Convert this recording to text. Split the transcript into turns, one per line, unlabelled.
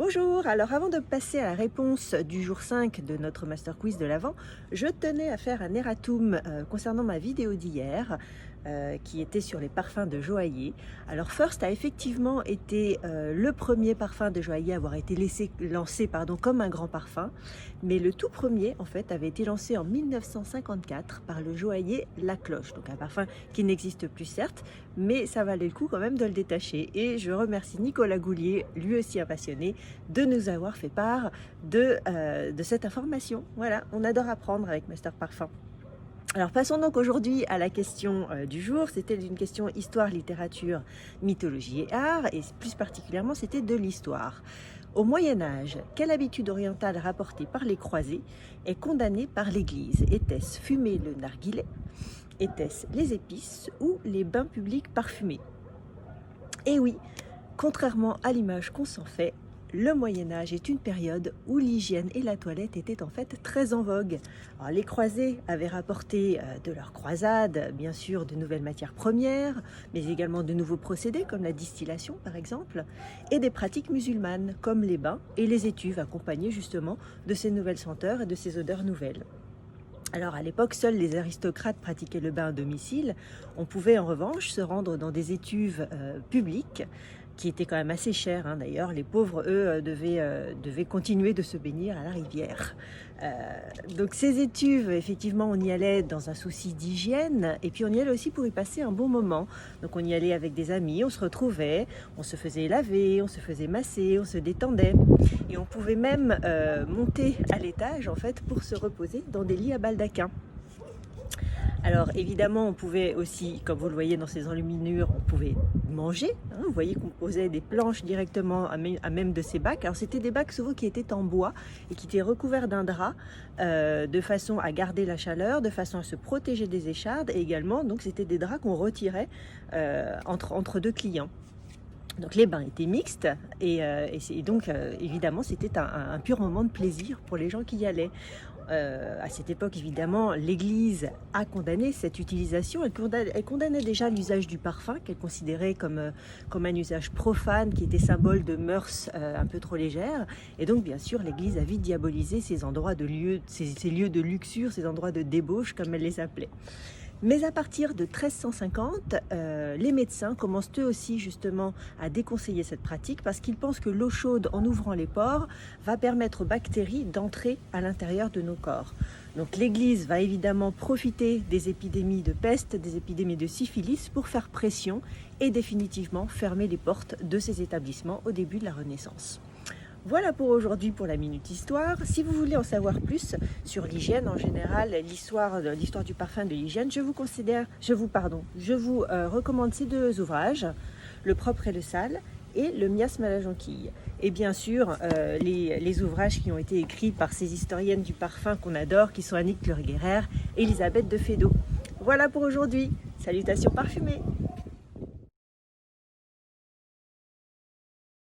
Bonjour, alors avant de passer à la réponse du jour 5 de notre Master Quiz de l'Avent, je tenais à faire un erratum concernant ma vidéo d'hier qui était sur les parfums de joaillier. Alors First a effectivement été le premier parfum de joaillier à avoir été lancé comme un grand parfum, mais le tout premier en fait avait été lancé en 1954 par le joaillier La Cloche, donc un parfum qui n'existe plus certes, mais ça valait le coup quand même de le détacher. Et je remercie Nicolas Goulier, lui aussi un passionné, de nous avoir fait part de cette information. Voilà, on adore apprendre avec Master Parfum. Alors passons donc aujourd'hui à la question du jour. C'était une question histoire, littérature, mythologie et art, et plus particulièrement c'était de l'histoire. Au Moyen-Âge, quelle habitude orientale rapportée par les croisés est condamnée par l'Église? Était-ce fumer le narguilé? Était-ce les épices ou les bains publics parfumés? Et oui, contrairement à l'image qu'on s'en fait, le Moyen-Âge est une période où l'hygiène et la toilette étaient en fait très en vogue. Alors, les croisés avaient rapporté de leurs croisades, bien sûr, de nouvelles matières premières, mais également de nouveaux procédés comme la distillation par exemple, et des pratiques musulmanes comme les bains et les étuves accompagnées justement de ces nouvelles senteurs et de ces odeurs nouvelles. Alors à l'époque, seuls les aristocrates pratiquaient le bain à domicile. On pouvait en revanche se rendre dans des étuves publiques qui étaient quand même assez chères. D'ailleurs, les pauvres, eux, devaient continuer de se baigner à la rivière. Donc ces étuves, effectivement, on y allait dans un souci d'hygiène et puis on y allait aussi pour y passer un bon moment. Donc on y allait avec des amis, on se retrouvait, on se faisait laver, on se faisait masser, on se détendait. Et on pouvait même monter à l'étage en fait pour se reposer dans des lits à baldaquin. Alors évidemment on pouvait aussi, comme vous le voyez dans ces enluminures, on pouvait manger. Vous voyez qu'on posait des planches directement à même de ces bacs. Alors c'était des bacs souvent qui étaient en bois et qui étaient recouverts d'un drap de façon à garder la chaleur, de façon à se protéger des échardes, et également donc c'était des draps qu'on retirait entre deux clients. Donc les bains étaient mixtes et donc évidemment c'était un pur moment de plaisir pour les gens qui y allaient. À cette époque, évidemment, l'Église a condamné cette utilisation. Elle condamnait déjà l'usage du parfum, qu'elle considérait comme un usage profane, qui était symbole de mœurs un peu trop légères. Et donc, bien sûr, l'Église a vite diabolisé ces lieux de luxure, ces endroits de débauche, comme elle les appelait. Mais à partir de 1350, les médecins commencent eux aussi justement à déconseiller cette pratique parce qu'ils pensent que l'eau chaude, en ouvrant les pores, va permettre aux bactéries d'entrer à l'intérieur de nos corps. Donc l'Église va évidemment profiter des épidémies de peste, des épidémies de syphilis pour faire pression et définitivement fermer les portes de ces établissements au début de la Renaissance. Voilà pour aujourd'hui pour la Minute Histoire. Si vous voulez en savoir plus sur l'hygiène en général, l'histoire du parfum de l'hygiène, je vous recommande ces deux ouvrages, Le propre et le sale et Le miasme à la jonquille. Et bien sûr, les ouvrages qui ont été écrits par ces historiennes du parfum qu'on adore, qui sont Annick Kleur-Guérer et Elisabeth de Fédot. Voilà pour aujourd'hui. Salutations parfumées!